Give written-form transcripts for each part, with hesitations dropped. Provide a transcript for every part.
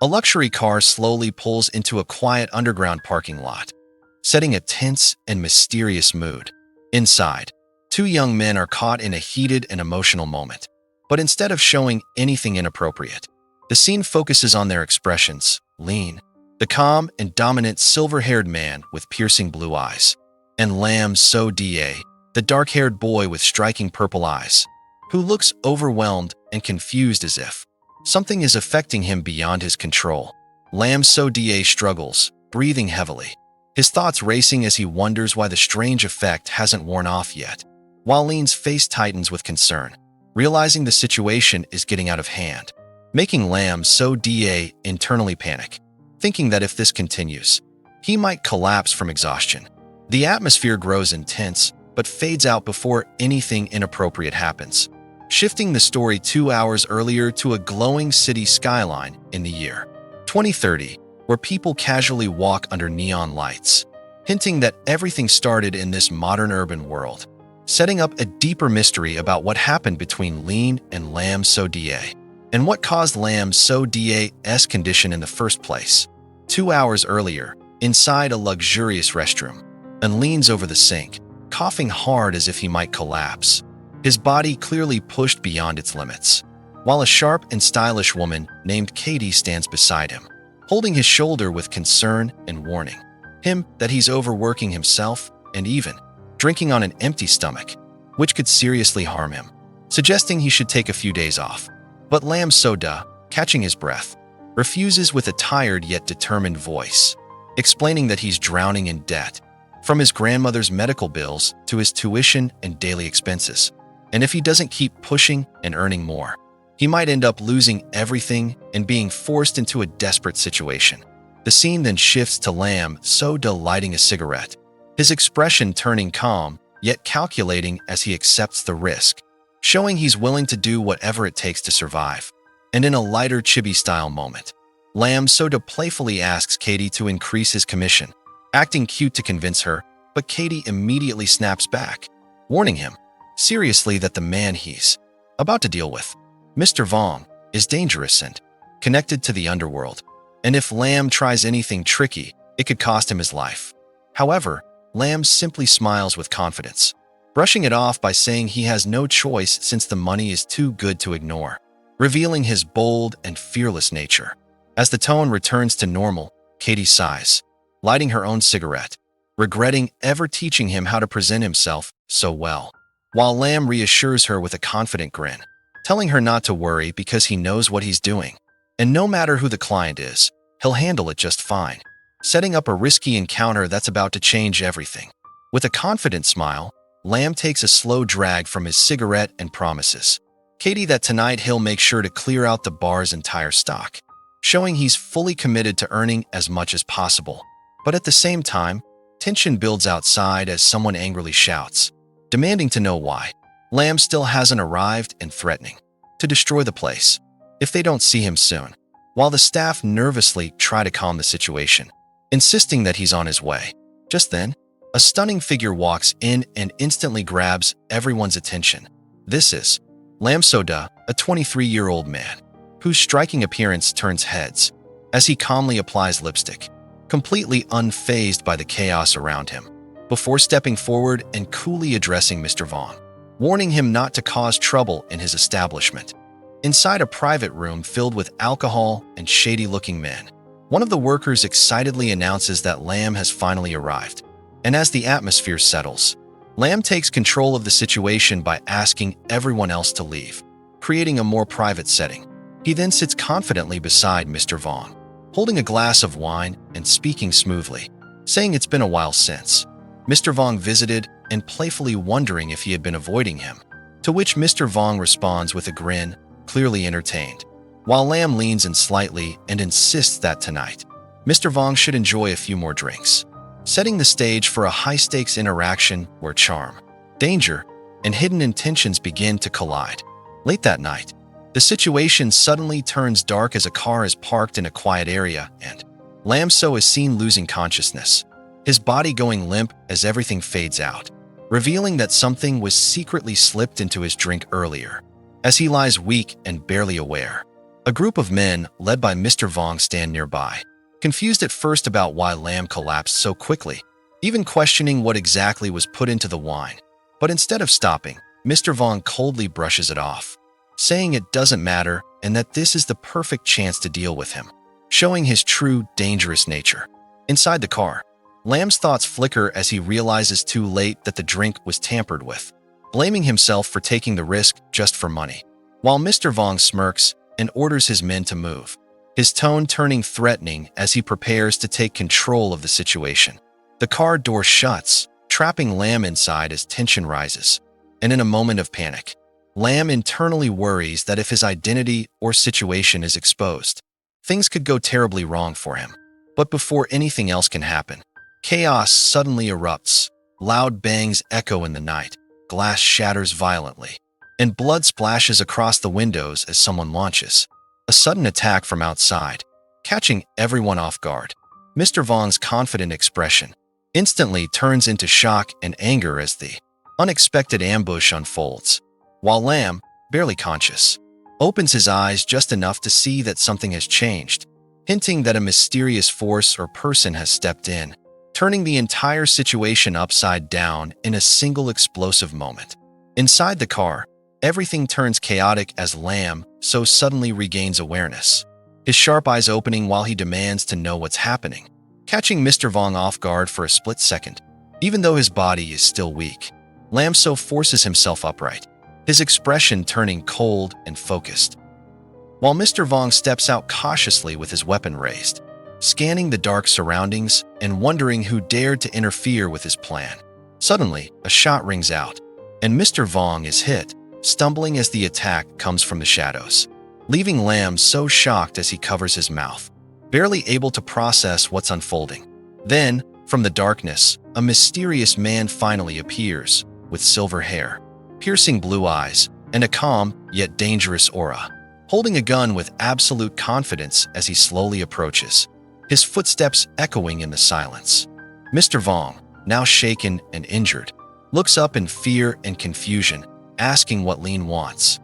A luxury car slowly pulls into a quiet underground parking lot, setting a tense and mysterious mood. Inside, two young men are caught in a heated and emotional moment. But instead of showing anything inappropriate, the scene focuses on their expressions. Lean, the calm and dominant silver-haired man with piercing blue eyes, and Lam So-da, the dark-haired boy with striking purple eyes, who looks overwhelmed and confused as if something is affecting him beyond his control. Lam So-da struggles, breathing heavily, his thoughts racing as he wonders why the strange effect hasn't worn off yet, while Lean's face tightens with concern, realizing the situation is getting out of hand, making Lam So-da internally panic, thinking that if this continues, he might collapse from exhaustion. The atmosphere grows intense, but fades out before anything inappropriate happens, shifting the story 2 hours earlier to a glowing city skyline in the year 2030, where people casually walk under neon lights, hinting that everything started in this modern urban world, setting up a deeper mystery about what happened between Lean and Lam So-da, and what caused Lam So-da's condition in the first place. 2 hours earlier, inside a luxurious restroom, and leans over the sink, coughing hard as if he might collapse, his body clearly pushed beyond its limits, while a sharp and stylish woman named Katie stands beside him, holding his shoulder with concern and warning him that he's overworking himself and even drinking on an empty stomach, which could seriously harm him, suggesting he should take a few days off. But Lam So-da, catching his breath, refuses with a tired yet determined voice, explaining that he's drowning in debt, from his grandmother's medical bills to his tuition and daily expenses. And if he doesn't keep pushing and earning more, he might end up losing everything and being forced into a desperate situation. The scene then shifts to Lam So-da lighting a cigarette, his expression turning calm yet calculating as he accepts the risk, showing he's willing to do whatever it takes to survive. And in a lighter chibi-style moment, Lam So-da playfully asks Katie to increase his commission, acting cute to convince her, but Katie immediately snaps back, warning him seriously that the man he's about to deal with, Mr. Vong, is dangerous and connected to the underworld, and if Lam tries anything tricky, it could cost him his life. However, Lam simply smiles with confidence, brushing it off by saying he has no choice since the money is too good to ignore, revealing his bold and fearless nature. As the tone returns to normal, Katie sighs, lighting her own cigarette, regretting ever teaching him how to present himself so well, while Lam reassures her with a confident grin, telling her not to worry because he knows what he's doing, and no matter who the client is, he'll handle it just fine, setting up a risky encounter that's about to change everything. With a confident smile, Lam takes a slow drag from his cigarette and promises Katie that tonight he'll make sure to clear out the bar's entire stock, showing he's fully committed to earning as much as possible. But at the same time, tension builds outside as someone angrily shouts, demanding to know why. Lam still hasn't arrived and threatening to destroy the place if they don't see him soon, while the staff nervously try to calm the situation, insisting that he's on his way. Just then, a stunning figure walks in and instantly grabs everyone's attention. This is Lam So-da, a 23-year-old man, whose striking appearance turns heads as he calmly applies lipstick, completely unfazed by the chaos around him, before stepping forward and coolly addressing Mr. Vong, warning him not to cause trouble in his establishment. Inside a private room filled with alcohol and shady-looking men, one of the workers excitedly announces that Lam has finally arrived. And as the atmosphere settles, Lam takes control of the situation by asking everyone else to leave, creating a more private setting. He then sits confidently beside Mr. Vong, holding a glass of wine and speaking smoothly, saying it's been a while since Mr. Vong visited and playfully wondering if he had been avoiding him, to which Mr. Vong responds with a grin, clearly entertained, while Lam leans in slightly and insists that tonight, Mr. Vong should enjoy a few more drinks, setting the stage for a high-stakes interaction where charm, danger, and hidden intentions begin to collide. Late that night, the situation suddenly turns dark as a car is parked in a quiet area and Lam So is seen losing consciousness, his body going limp as everything fades out, revealing that something was secretly slipped into his drink earlier. As he lies weak and barely aware, A group of men, led by Mr. Vong, stand nearby, confused at first about why Lam collapsed so quickly, even questioning what exactly was put into the wine. But instead of stopping, Mr. Vong coldly brushes it off, saying it doesn't matter and that this is the perfect chance to deal with him, showing his true, dangerous nature. Inside the car, Lam's thoughts flicker as he realizes too late that the drink was tampered with, blaming himself for taking the risk just for money. While Mr. Vong smirks and orders his men to move, his tone turning threatening as he prepares to take control of the situation. The car door shuts, trapping Lam inside as tension rises. And in a moment of panic, Lam internally worries that if his identity or situation is exposed, things could go terribly wrong for him. But before anything else can happen, chaos suddenly erupts. Loud bangs echo in the night, glass shatters violently, and blood splashes across the windows as someone launches a sudden attack from outside, catching everyone off guard. Mr. Vong's confident expression instantly turns into shock and anger as the unexpected ambush unfolds, while Lam, barely conscious, opens his eyes just enough to see that something has changed, hinting that a mysterious force or person has stepped in, turning the entire situation upside down in a single explosive moment. Inside the car, everything turns chaotic as Lam so suddenly regains awareness, his sharp eyes opening while he demands to know what's happening, catching Mr. Vong off guard for a split second. Even though his body is still weak, Lam so forces himself upright, his expression turning cold and focused. While Mr. Vong steps out cautiously with his weapon raised, scanning the dark surroundings and wondering who dared to interfere with his plan. Suddenly, a shot rings out, and Mr. Vong is hit, stumbling as the attack comes from the shadows, leaving Lam so shocked as he covers his mouth, barely able to process what's unfolding. Then, from the darkness, a mysterious man finally appears, with silver hair, piercing blue eyes, and a calm yet dangerous aura, holding a gun with absolute confidence as he slowly approaches, his footsteps echoing in the silence. Mr. Vong, now shaken and injured, looks up in fear and confusion, asking what Lin wants.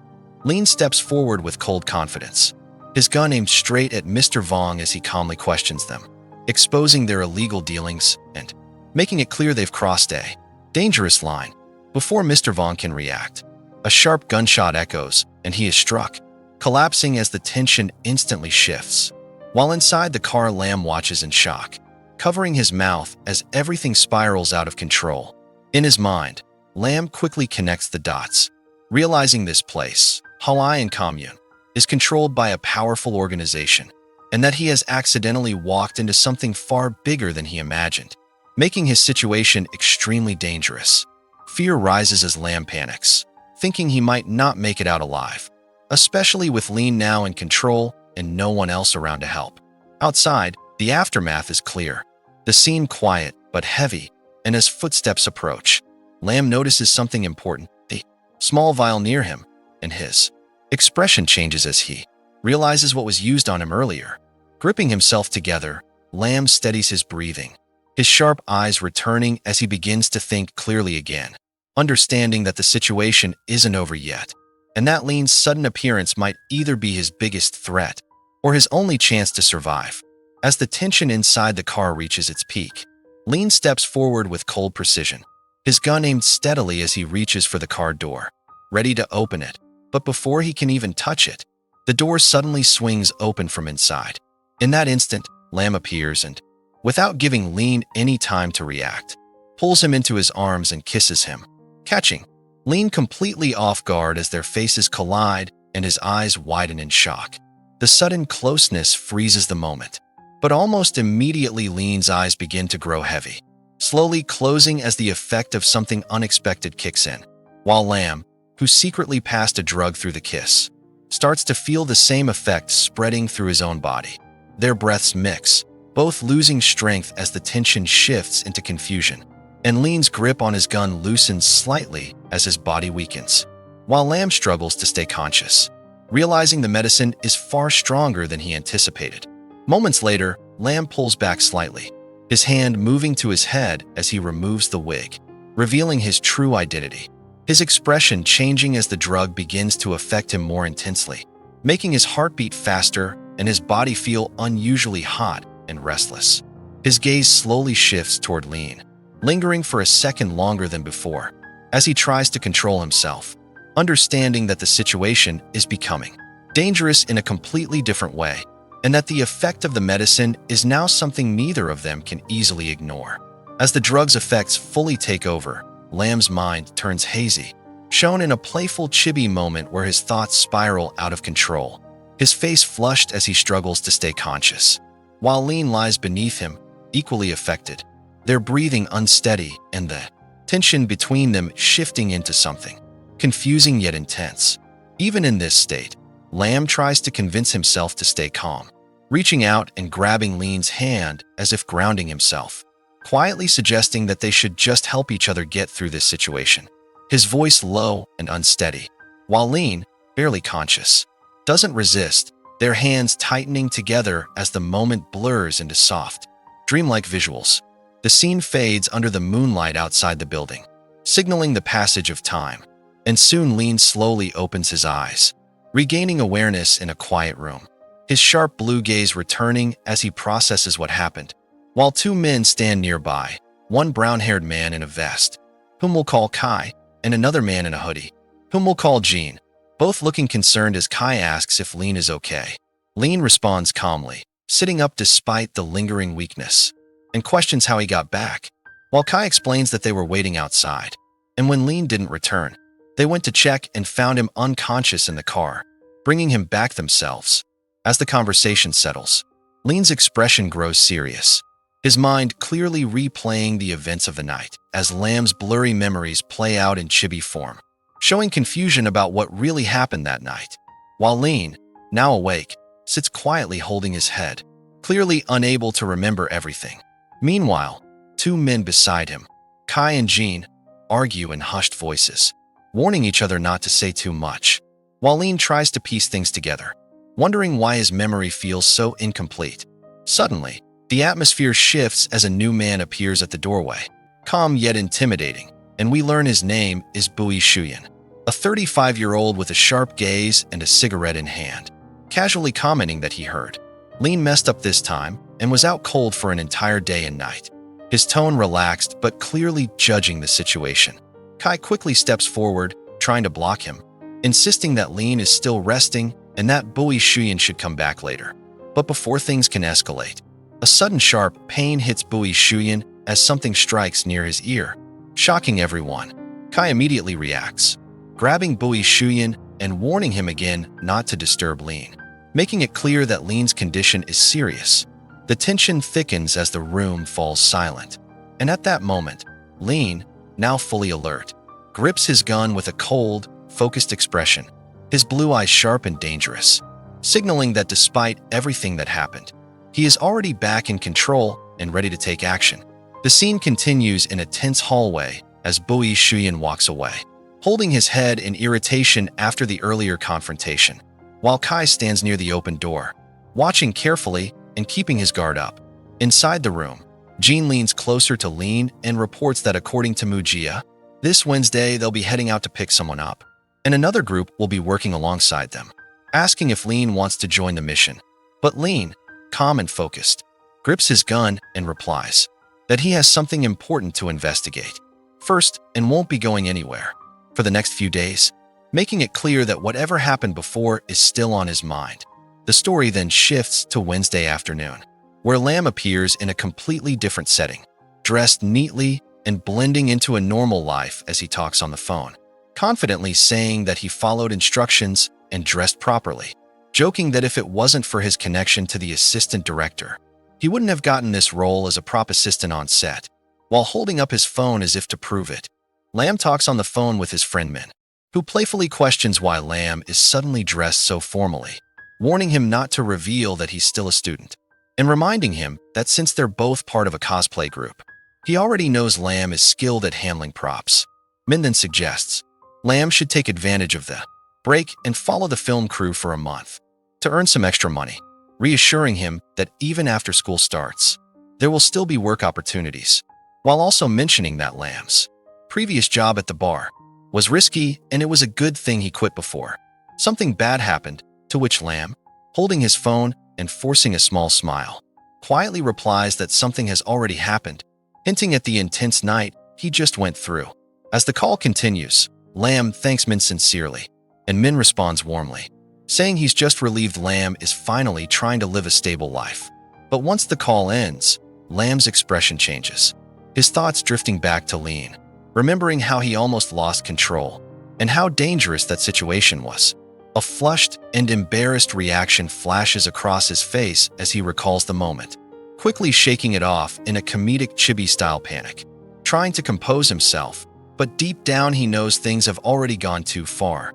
Lin steps forward with cold confidence, his gun aimed straight at Mr. Vong as he calmly questions them, exposing their illegal dealings and making it clear they've crossed a dangerous line. Before Mr. Vong can react, a sharp gunshot echoes and he is struck, collapsing as the tension instantly shifts. While inside the car, Lam watches in shock, covering his mouth as everything spirals out of control. In his mind, Lam quickly connects the dots, realizing this place, Hawaiian Commune, is controlled by a powerful organization, and that he has accidentally walked into something far bigger than he imagined, making his situation extremely dangerous. Fear rises as Lam panics, thinking he might not make it out alive, especially with Lin now in control and no one else around to help. Outside, the aftermath is clear, the scene quiet but heavy, and as footsteps approach, Lam notices something important, the small vial near him, and his expression changes as he realizes what was used on him earlier. Gripping himself together, Lam steadies his breathing, his sharp eyes returning as he begins to think clearly again, understanding that the situation isn't over yet, and that Lin's sudden appearance might either be his biggest threat or his only chance to survive. As the tension inside the car reaches its peak, Lin steps forward with cold precision, his gun aimed steadily as he reaches for the car door, ready to open it. But before he can even touch it, the door suddenly swings open from inside. In that instant, Lam appears and, without giving Lin any time to react, pulls him into his arms and kisses him, catching Lin completely off guard as their faces collide and his eyes widen in shock. The sudden closeness freezes the moment, but almost immediately Lin's eyes begin to grow heavy, slowly closing as the effect of something unexpected kicks in, while Lam, who secretly passed a drug through the kiss, starts to feel the same effect spreading through his own body. Their breaths mix, both losing strength as the tension shifts into confusion, and Lin's grip on his gun loosens slightly as his body weakens, while Lam struggles to stay conscious, realizing the medicine is far stronger than he anticipated. Moments later, Lam pulls back slightly, his hand moving to his head as he removes the wig, revealing his true identity, his expression changing as the drug begins to affect him more intensely. making his heart beat faster and his body feel unusually hot and restless. His gaze slowly shifts toward Lean, lingering for a second longer than before, as he tries to control himself, understanding that the situation is becoming dangerous in a completely different way, and that the effect of the medicine is now something neither of them can easily ignore. As the drug's effects fully take over, Lam's mind turns hazy, shown in a playful chibi moment where his thoughts spiral out of control, his face flushed as he struggles to stay conscious, while Lean lies beneath him, equally affected, their breathing unsteady and the tension between them shifting into something confusing yet intense. Even in this state, Lam tries to convince himself to stay calm, reaching out and grabbing Lean's hand as if grounding himself, quietly suggesting that they should just help each other get through this situation. His voice low and unsteady, while Lean, barely conscious, doesn't resist, their hands tightening together as the moment blurs into soft, dreamlike visuals. The scene fades under the moonlight outside the building, signaling the passage of time, and soon Lean slowly opens his eyes, regaining awareness in a quiet room, his sharp blue gaze returning as he processes what happened, while two men stand nearby, one brown-haired man in a vest, whom we'll call Kai, and another man in a hoodie, whom we'll call Jean, both looking concerned as Kai asks if Lean is okay. Lean responds calmly, sitting up despite the lingering weakness, and questions how he got back, while Kai explains that they were waiting outside, and when Lean didn't return, they went to check and found him unconscious in the car, bringing him back themselves. As the conversation settles, Lean's expression grows serious, his mind clearly replaying the events of the night as Lam's blurry memories play out in chibi form, showing confusion about what really happened that night, while Lean, now awake, sits quietly holding his head, clearly unable to remember everything. Meanwhile, two men beside him, Kai and Jean, argue in hushed voices, warning each other not to say too much, while Lean tries to piece things together, wondering why his memory feels so incomplete. Suddenly, the atmosphere shifts as a new man appears at the doorway, calm yet intimidating, and we learn his name is Bui Shuyan, a 35-year-old with a sharp gaze and a cigarette in hand, casually commenting that he heard Lean messed up this time and was out cold for an entire day and night. His tone relaxed but clearly judging the situation. Kai quickly steps forward, trying to block him, insisting that Lean is still resting and that Bui Shuyan should come back later. But before things can escalate, a sudden sharp pain hits Bui Shuyan as something strikes near his ear, shocking everyone. Kai immediately reacts, grabbing Bui Shuyan and warning him again not to disturb Lean, making it clear that Lean's condition is serious. The tension thickens as the room falls silent, and at that moment, Lean, now fully alert, grips his gun with a cold, focused expression, his blue eyes sharp and dangerous, signaling that despite everything that happened, he is already back in control and ready to take action. The scene continues in a tense hallway as Bui Shuyan walks away, holding his head in irritation after the earlier confrontation, while Kai stands near the open door, watching carefully and keeping his guard up. Inside the room, Jean leans closer to Lean and reports that according to Mujia, this Wednesday they'll be heading out to pick someone up, and another group will be working alongside them, asking if Lean wants to join the mission. But Lean, calm and focused, grips his gun and replies that he has something important to investigate first and won't be going anywhere for the next few days, making it clear that whatever happened before is still on his mind. The story then shifts to Wednesday afternoon, where Lam appears in a completely different setting, dressed neatly and blending into a normal life as he talks on the phone, confidently saying that he followed instructions and dressed properly, joking that if it wasn't for his connection to the assistant director, he wouldn't have gotten this role as a prop assistant on set. While holding up his phone as if to prove it, Lam talks on the phone with his friend Min, who playfully questions why Lam is suddenly dressed so formally, warning him not to reveal that he's still a student, and reminding him that since they're both part of a cosplay group, he already knows Lam is skilled at handling props. Min then suggests Lam should take advantage of the break and follow the film crew for a month to earn some extra money, reassuring him that even after school starts, there will still be work opportunities, while also mentioning that Lam's previous job at the bar was risky and it was a good thing he quit before something bad happened, to To which Lam, holding his phone and forcing a small smile, quietly replies that something has already happened, hinting at the intense night he just went through. As the call continues, Lam thanks Min sincerely, and Min responds warmly, saying he's just relieved Lam is finally trying to live a stable life. But once the call ends, Lam's expression changes, his thoughts drifting back to Lean, remembering how he almost lost control and how dangerous that situation was. A flushed and embarrassed reaction flashes across his face as he recalls the moment, quickly shaking it off in a comedic chibi-style panic, trying to compose himself, but deep down he knows things have already gone too far.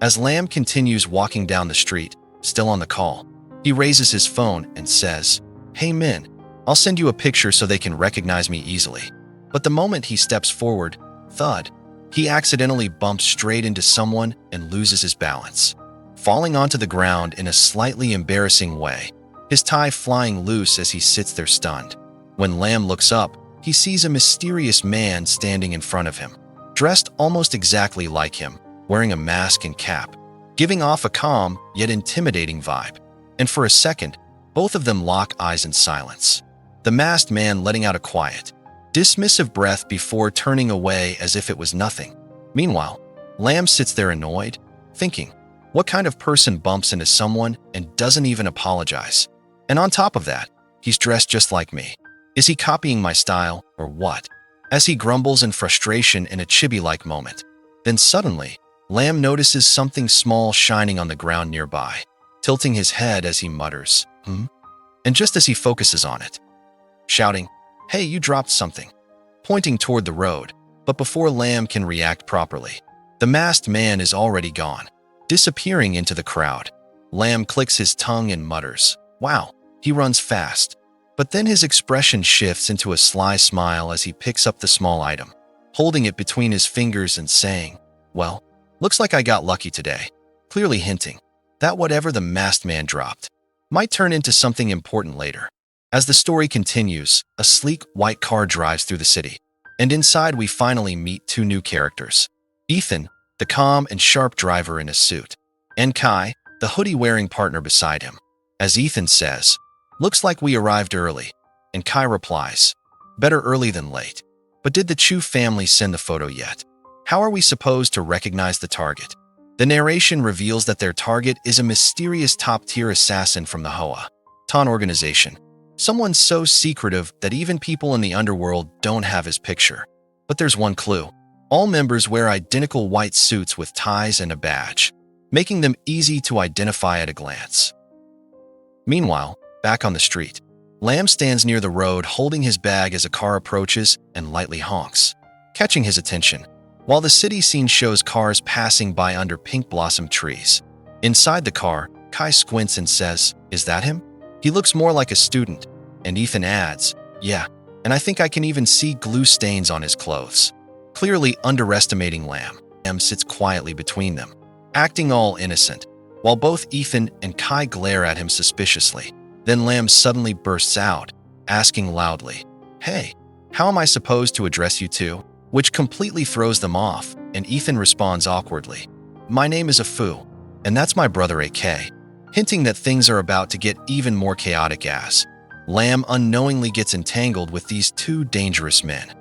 As Lam continues walking down the street, still on the call, he raises his phone and says, "Hey Min, I'll send you a picture so they can recognize me easily." But the moment he steps forward, thud, he accidentally bumps straight into someone and loses his balance, falling onto the ground in a slightly embarrassing way, his tie flying loose as he sits there stunned. When Lam looks up, he sees a mysterious man standing in front of him, dressed almost exactly like him, wearing a mask and cap, giving off a calm yet intimidating vibe. And for a second, both of them lock eyes in silence, the masked man letting out a quiet, dismissive breath before turning away as if it was nothing. Meanwhile, Lam sits there annoyed, thinking, what kind of person bumps into someone and doesn't even apologize? And on top of that, he's dressed just like me. Is he copying my style or what? As he grumbles in frustration in a chibi-like moment. Then suddenly, Lam notices something small shining on the ground nearby, tilting his head as he mutters, And just as he focuses on it, shouting, "Hey, you dropped something," pointing toward the road. But before Lam can react properly, the masked man is already gone, disappearing into the crowd. Lam clicks his tongue and mutters, "Wow, he runs fast." But then his expression shifts into a sly smile as he picks up the small item, holding it between his fingers and saying, "Well, looks like I got lucky today," clearly hinting that whatever the masked man dropped might turn into something important later. As the story continues, a sleek white car drives through the city, and inside we finally meet two new characters. Ethan, the calm and sharp driver in a suit, and Kai, the hoodie-wearing partner beside him. As Ethan says, "Looks like we arrived early," and Kai replies, "Better early than late. But did the Chu family send the photo yet? How are we supposed to recognize the target?" The narration reveals that their target is a mysterious top-tier assassin from the Hoa Tan organization. Someone so secretive that even people in the underworld don't have his picture. But there's one clue. All members wear identical white suits with ties and a badge, making them easy to identify at a glance. Meanwhile, back on the street, Lam stands near the road holding his bag as a car approaches and lightly honks, catching his attention, while the city scene shows cars passing by under pink blossom trees. Inside the car, Kai squints and says, "Is that him? He looks more like a student," and Ethan adds, "Yeah, and I think I can even see glue stains on his clothes," clearly underestimating Lam. Lam sits quietly between them, acting all innocent, while both Ethan and Kai glare at him suspiciously. Then Lam suddenly bursts out, asking loudly, "Hey, how am I supposed to address you two?" Which completely throws them off, and Ethan responds awkwardly, "My name is Afu, and that's my brother AK," hinting that things are about to get even more chaotic as Lam unknowingly gets entangled with these two dangerous men.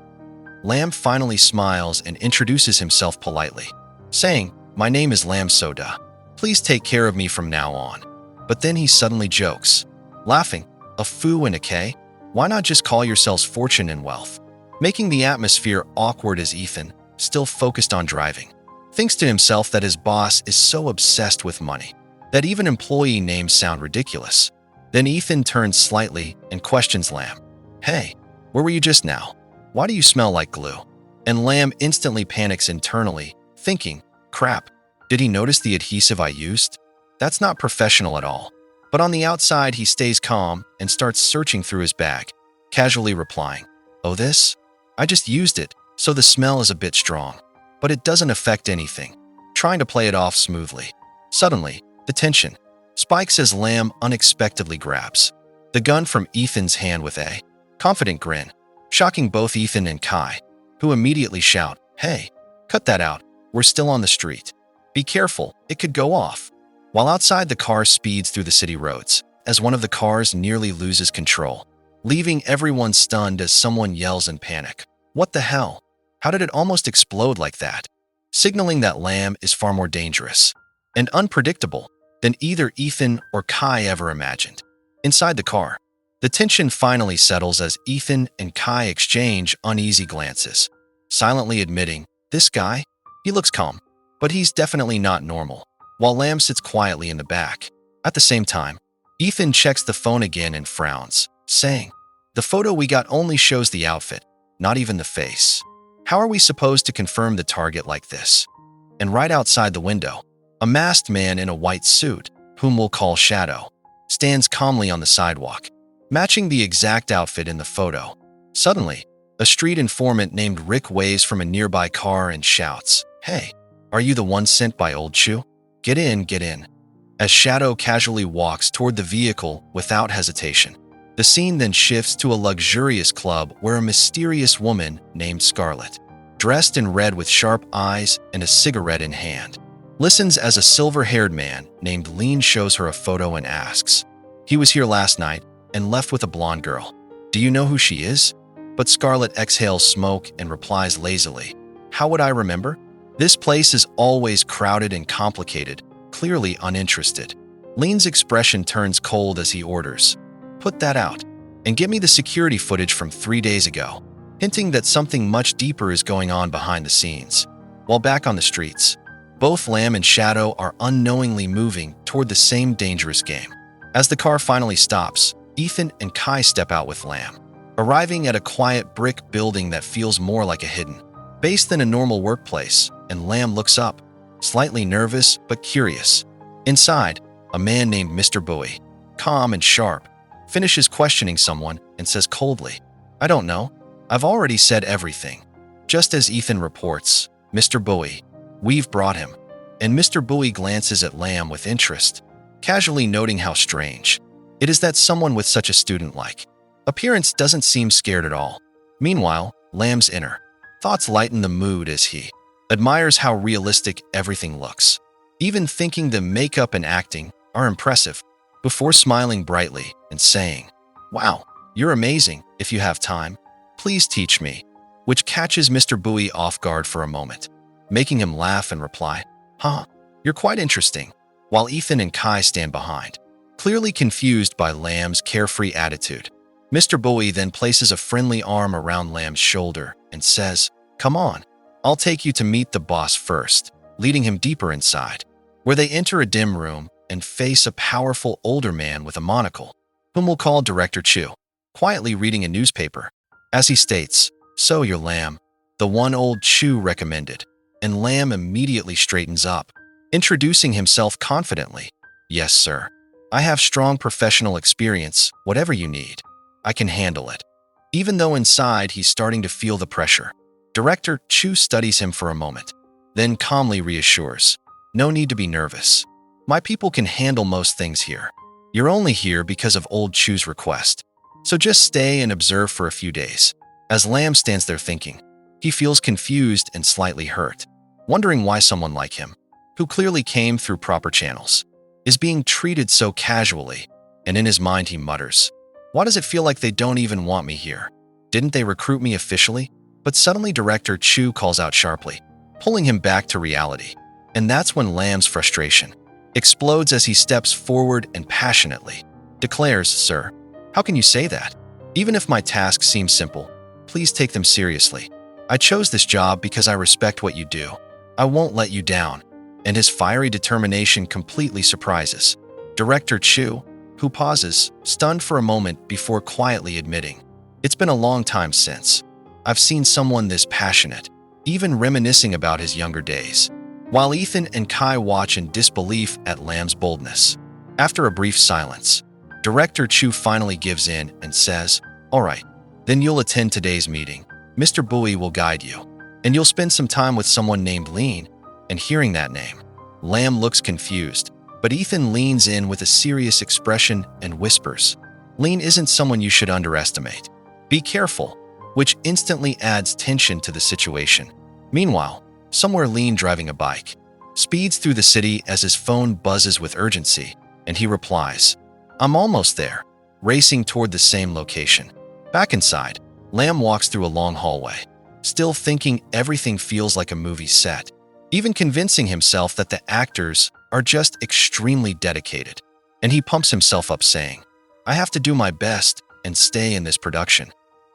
Lam finally smiles and introduces himself politely, saying, "My name is Lam Soda. Please take care of me from now on." But then he suddenly jokes, laughing, "Afu and AK? Why not just call yourselves Fortune and Wealth?" Making the atmosphere awkward as Ethan, still focused on driving, thinks to himself that his boss is so obsessed with money that even employee names sound ridiculous. Then Ethan turns slightly and questions Lam, "Hey, where were you just now? Why do you smell like glue?" And Lam instantly panics internally, thinking, "Crap, did he notice the adhesive I used? That's not professional at all." But on the outside, he stays calm and starts searching through his bag, casually replying, "Oh, this? I just used it, so the smell is a bit strong, but it doesn't affect anything," trying to play it off smoothly. Suddenly, the tension spikes as Lam unexpectedly grabs the gun from Ethan's hand with a confident grin, shocking both Ethan and Kai, who immediately shout, "Hey, cut that out, we're still on the street. Be careful, it could go off." While outside, the car speeds through the city roads, as one of the cars nearly loses control, leaving everyone stunned as someone yells in panic. What the hell? How did it almost explode like that? Signaling that Lam is far more dangerous and unpredictable than either Ethan or Kai ever imagined. Inside the car, the tension finally settles as Ethan and Kai exchange uneasy glances, silently admitting, this guy? He looks calm, but he's definitely not normal, while Lam sits quietly in the back. At the same time, Ethan checks the phone again and frowns, saying, the photo we got only shows the outfit, not even the face. How are we supposed to confirm the target like this? And right outside the window, a masked man in a white suit, whom we'll call Shadow, stands calmly on the sidewalk, matching the exact outfit in the photo. Suddenly, a street informant named Rick waves from a nearby car and shouts, hey, are you the one sent by Old Chu? Get in, get in. As Shadow casually walks toward the vehicle without hesitation. The scene then shifts to a luxurious club where a mysterious woman named Scarlet, dressed in red with sharp eyes and a cigarette in hand, listens as a silver-haired man named Lean shows her a photo and asks, he was here last night and left with a blonde girl. Do you know who she is? But Scarlet exhales smoke and replies lazily, how would I remember? This place is always crowded and complicated, clearly uninterested. Lean's expression turns cold as he orders, put that out, and get me the security footage from 3 days ago, hinting that something much deeper is going on behind the scenes. While back on the streets, both Lam and Shadow are unknowingly moving toward the same dangerous game. As the car finally stops, Ethan and Kai step out with Lam, arriving at a quiet brick building that feels more like a hidden base than a normal workplace, and Lam looks up, slightly nervous but curious. Inside, a man named Mr. Bowie, calm and sharp, finishes questioning someone and says coldly, I don't know. I've already said everything. Just as Ethan reports, Mr. Bowie, we've brought him. And Mr. Bowie glances at Lam with interest, casually noting how strange it is that someone with such a student-like appearance doesn't seem scared at all. Meanwhile, Lam's inner thoughts lighten the mood as he admires how realistic everything looks, even thinking the makeup and acting are impressive, before smiling brightly and saying, wow, you're amazing. If you have time, please teach me, which catches Mr. Bowie off guard for a moment, making him laugh and reply, huh, you're quite interesting, while Ethan and Kai stand behind, clearly confused by Lam's carefree attitude. Mr. Bowie then places a friendly arm around Lam's shoulder and says, come on, I'll take you to meet the boss first, leading him deeper inside, where they enter a dim room and face a powerful older man with a monocle, whom we'll call Director Chu, quietly reading a newspaper. As he states, so you're Lam, the one old Chu recommended, and Lam immediately straightens up, introducing himself confidently. Yes, sir. I have strong professional experience, whatever you need. I can handle it. Even though inside he's starting to feel the pressure, Director Chu studies him for a moment, then calmly reassures, no need to be nervous. My people can handle most things here. You're only here because of old Chu's request, so just stay and observe for a few days. As Lam stands there thinking, he feels confused and slightly hurt, wondering why someone like him, who clearly came through proper channels, is being treated so casually, and in his mind he mutters, why does it feel like they don't even want me here? Didn't they recruit me officially? But suddenly Director Chu calls out sharply, pulling him back to reality. And that's when Lam's frustration explodes as he steps forward and passionately declares, sir, how can you say that? Even if my tasks seem simple, please take them seriously. I chose this job because I respect what you do. I won't let you down. And his fiery determination completely surprises Director Chu, who pauses, stunned for a moment before quietly admitting, it's been a long time since I've seen someone this passionate, even reminiscing about his younger days. While Ethan and Kai watch in disbelief at Lam's boldness. After a brief silence, Director Chu finally gives in and says, all right, then you'll attend today's meeting. Mr. Bowie will guide you, and you'll spend some time with someone named Lean. And hearing that name, Lam looks confused, but Ethan leans in with a serious expression and whispers, Lean isn't someone you should underestimate. Be careful, which instantly adds tension to the situation. Meanwhile, somewhere Lean driving a bike, speeds through the city as his phone buzzes with urgency, and he replies, "I'm almost there," racing toward the same location. Back inside, Lam walks through a long hallway, still thinking everything feels like a movie set, even convincing himself that the actors are just extremely dedicated. And he pumps himself up saying, "I have to do my best and stay in this production."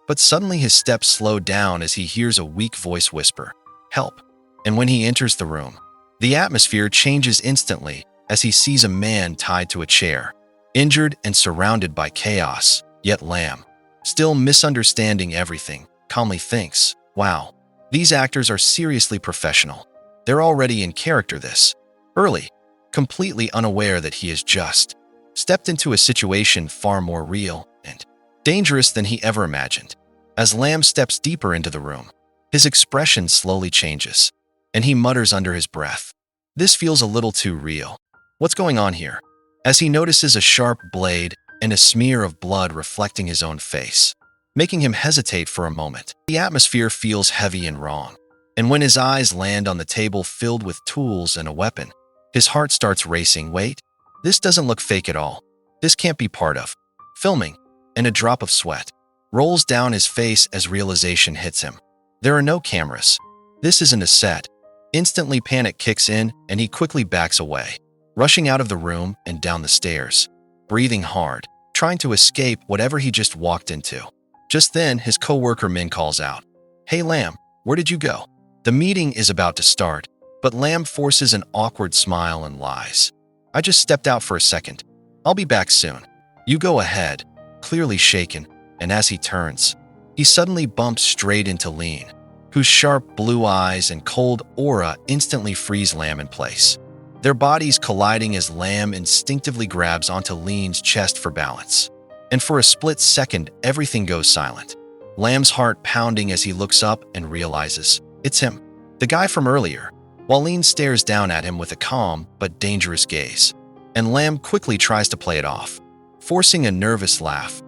But suddenly his steps slow down as he hears a weak voice whisper, "Help." And when he enters the room, the atmosphere changes instantly as he sees a man tied to a chair, injured and surrounded by chaos. Yet Lam, still misunderstanding everything, calmly thinks, "Wow, these actors are seriously professional. They're already in character this early," completely unaware that he has just stepped into a situation far more real and dangerous than he ever imagined. As Lam steps deeper into the room, his expression slowly changes, and he mutters under his breath, "This feels a little too real. What's going on here?" As he notices a sharp blade and a smear of blood reflecting his own face, making him hesitate for a moment. The atmosphere feels heavy and wrong, and when his eyes land on the table filled with tools and a weapon, his heart starts racing. Wait, this doesn't look fake at all. This can't be part of filming. And a drop of sweat rolls down his face as realization hits him. There are no cameras. This isn't a set. Instantly panic kicks in and he quickly backs away, rushing out of the room and down the stairs, breathing hard, trying to escape whatever he just walked into. Just then, his co-worker Min calls out, "Hey Lam, where did you go?" The meeting is about to start, but Lam forces an awkward smile and lies. "I just stepped out for a second. I'll be back soon. You go ahead," clearly shaken, and as he turns, he suddenly bumps straight into Lean, whose sharp blue eyes and cold aura instantly freeze Lam in place. Their bodies colliding as Lam instinctively grabs onto Lean's chest for balance. And for a split second, everything goes silent. Lam's heart pounding as he looks up and realizes it's him, the guy from earlier, while Lean stares down at him with a calm but dangerous gaze. And Lam quickly tries to play it off, forcing a nervous laugh.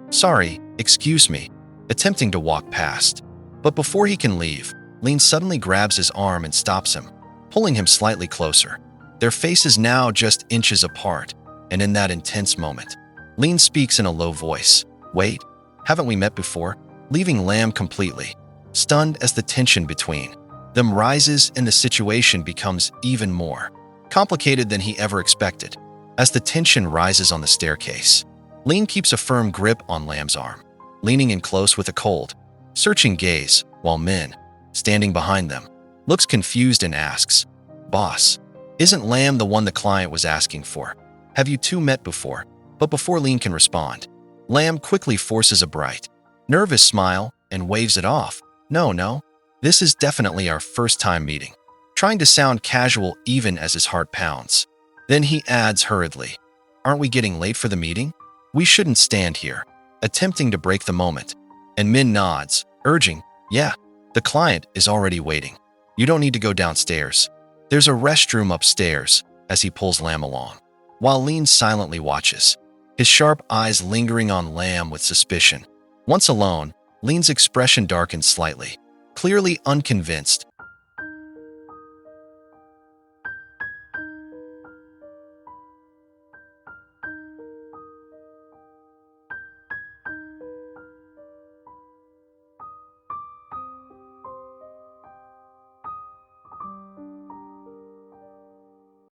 Sorry, excuse me," attempting to walk past. But before he can leave, Lean suddenly grabs his arm and stops him, pulling him slightly closer. Their faces now just inches apart, and in that intense moment, Lean speaks in a low voice, "Wait, haven't we met before?" leaving Lam completely stunned as the tension between them rises and the situation becomes even more complicated than he ever expected. As the tension rises on the staircase, Lean keeps a firm grip on Lam's arm, leaning in close with a cold, searching gaze, while Min, standing behind them, looks confused and asks, "Boss, isn't Lam the one the client was asking for? Have you two met before?" But before Lean can respond, Lam quickly forces a bright, nervous smile and waves it off. No, this is definitely our first time meeting," trying to sound casual even as his heart pounds. Then he adds hurriedly, "Aren't we getting late for the meeting? We shouldn't stand here," attempting to break the moment. And Min nods, urging, "Yeah, the client is already waiting. You don't need to go downstairs. There's a restroom upstairs," as he pulls Lam along, while Lean silently watches, his sharp eyes lingering on Lam with suspicion. Once alone, Lean's expression darkens slightly, clearly unconvinced,